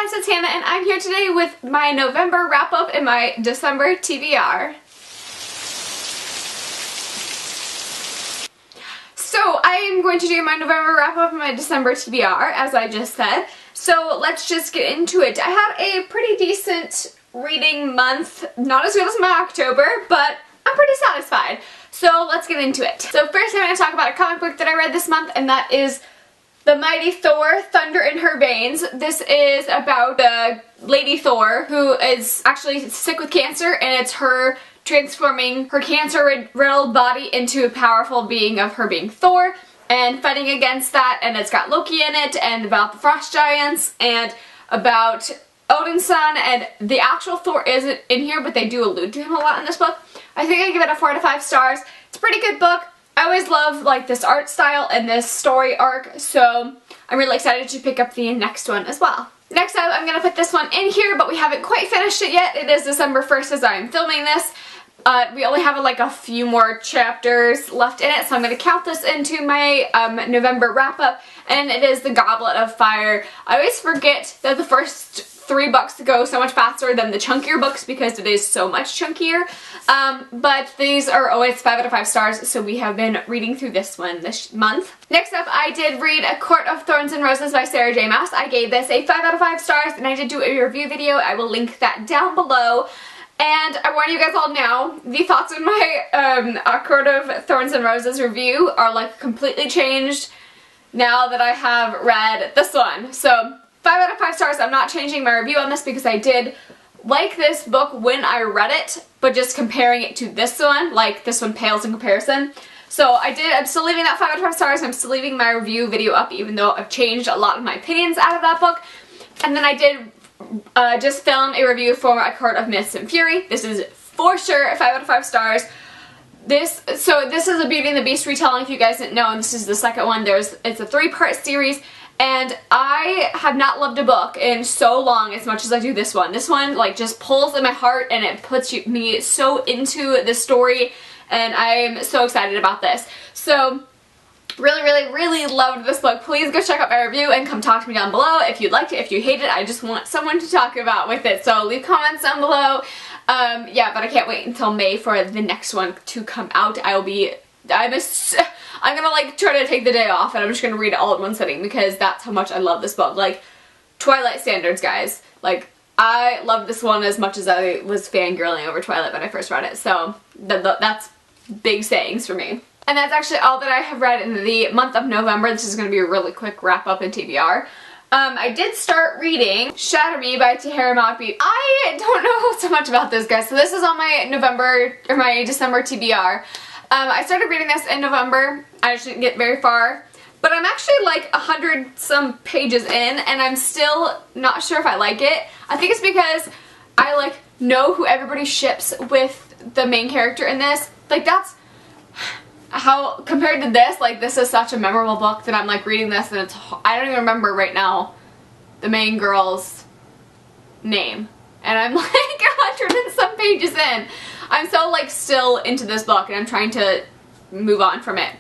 guys, it's Hannah and I'm here today with my November wrap up and my December TBR. So I am going to do my November wrap up and my December TBR as I just said. So let's just get into it. I had a pretty decent reading month, not as good as my October, but I'm pretty satisfied. So let's get into it. So first I'm going to talk about a comic book that I read this month, and that is The Mighty Thor, Thunder in Her Veins. This is about the Lady Thor who is actually sick with cancer, and it's her transforming her cancer-riddled body into a powerful being of her being Thor and fighting against that, and it's got Loki in it, and about the frost giants, and about Odin's son, and the actual Thor isn't in here, but they do allude to him a lot in this book. I think I give it a 4 out of 5 stars. It's a pretty good book. I always love like this art style and this story arc, so I'm really excited to pick up the next one as well. Next up, I'm going to put this one in here, but we haven't quite finished it yet. It is December 1st as I'm filming this. We only have like a few more chapters left in it, so I'm going to count this into my November wrap-up, and it is The Goblet of Fire. I always forget that the first 3 books go so much faster than the chunkier books because it is so much chunkier, but these are always 5 out of 5 stars, so we have been reading through this one this month. Next up, I did read A Court of Thorns and Roses by Sarah J. Maas. I gave this a 5 out of 5 stars, and I did do a review video. I will link that down below. And I warn you guys all now, the thoughts in my A Court of Thorns and Roses review are like completely changed now that I have read this one. So 5 out of 5 stars. I'm not changing my review on this because I did like this book when I read it, but just comparing it to this one, like this one pales in comparison. So I'm still leaving that 5 out of 5 stars. I'm still leaving my review video up even though I've changed a lot of my opinions out of that book. And then I did just film a review for A Court of Mist and Fury. This is for sure a 5 out of 5 stars. This is a Beauty and the Beast retelling, if you guys didn't know, and this is the second one. It's a 3-part series, and I have not loved a book in so long as much as I do this one. This one like just pulls in my heart, and it puts me so into the story, and I'm so excited about this. So really loved this book. Please go check out my review and come talk to me down below if you liked it, if you hated it. I just want someone to talk about with it, so leave comments down below. Yeah, but I can't wait until May for the next one to come out. I'm gonna like try to take the day off, and I'm just gonna read it all at one sitting because that's how much I love this book. Like, Twilight standards, guys. Like, I loved this one as much as I was fangirling over Twilight when I first read it, so that's big sayings for me. And that's actually all that I have read in the month of November. This is going to be a really quick wrap up in TBR. I did start reading Shatter Me by Tahira Mokbee. I don't know so much about this, guys, so this is on my December TBR. I started reading this in November. I just didn't get very far, but I'm actually like 100-some pages in, and I'm still not sure if I like it. I think it's because I like know who everybody ships with the main character in this. Like, that's how, compared to this, like, this is such a memorable book that I'm like reading this, and I don't even remember right now the main girl's name, and I'm like 100-and-some pages in. I'm so like still into this book, and I'm trying to move on from it.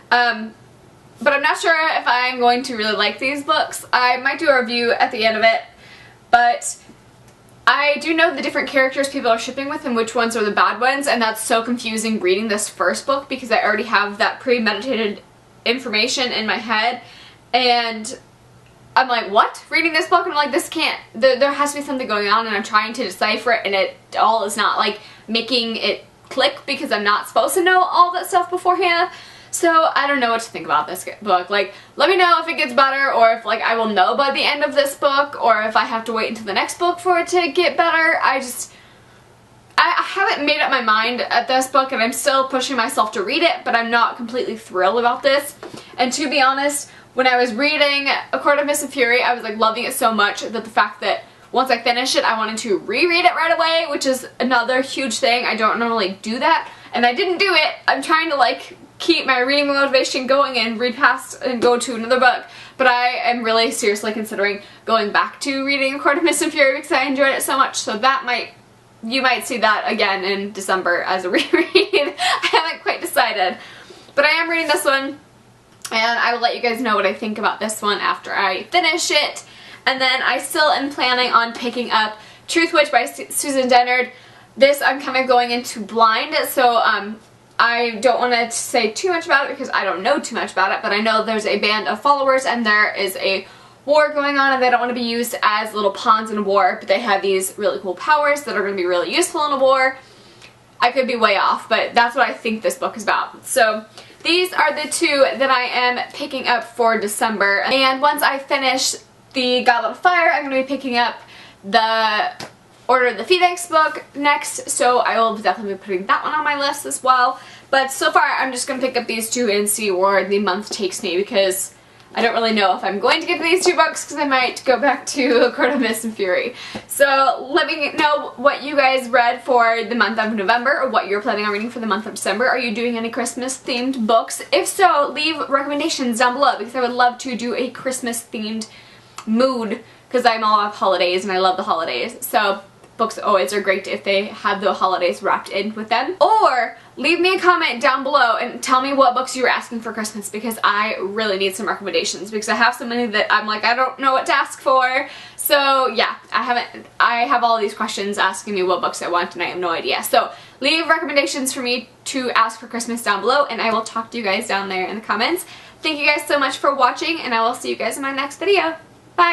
But I'm not sure if I'm going to really like these books. I might do a review at the end of it, but I do know the different characters people are shipping with and which ones are the bad ones, and that's so confusing reading this first book because I already have that premeditated information in my head, and I'm like, what? Reading this book, and I'm like, this can't, there has to be something going on, and I'm trying to decipher it, and it all is not like making it click because I'm not supposed to know all that stuff beforehand. So I don't know what to think about this book. Like, let me know if it gets better, or if like I will know by the end of this book, or if I have to wait until the next book for it to get better. I haven't made up my mind at this book, and I'm still pushing myself to read it, but I'm not completely thrilled about this. And to be honest, when I was reading A Court of Mist and Fury, I was like loving it so much that the fact that once I finished it, I wanted to reread it right away, which is another huge thing. I don't normally do that, and I didn't do it. I'm trying to like keep my reading motivation going and read past and go to another book, but I am really seriously considering going back to reading A Court of Mist and Fury because I enjoyed it so much, so you might see that again in December as a reread. I haven't quite decided, but I am reading this one, and I will let you guys know what I think about this one after I finish it. And then I still am planning on picking up Truth Witch by Susan Dennard. This I'm kind of going into blind, so I don't want to say too much about it because I don't know too much about it, but I know there's a band of followers and there is a war going on and they don't want to be used as little pawns in a war, but they have these really cool powers that are going to be really useful in a war. I could be way off, but that's what I think this book is about. So these are the two that I am picking up for December. And once I finish the Goblet of Fire, I'm going to be picking up the Order of the Phoenix book next, so I will definitely be putting that one on my list as well. But so far, I'm just going to pick up these two and see where the month takes me, because I don't really know if I'm going to get to these two books, because I might go back to Court of Mist and Fury. So let me know what you guys read for the month of November, or what you're planning on reading for the month of December. Are you doing any Christmas-themed books? If so, leave recommendations down below, because I would love to do a Christmas-themed mood, because I'm all about holidays and I love the holidays. So books always are great if they have the holidays wrapped in with them. Or leave me a comment down below and tell me what books you were asking for Christmas, because I really need some recommendations, because I have so many that I'm like, I don't know what to ask for. So yeah, I have all these questions asking me what books I want and I have no idea. So leave recommendations for me to ask for Christmas down below and I will talk to you guys down there in the comments. Thank you guys so much for watching and I will see you guys in my next video.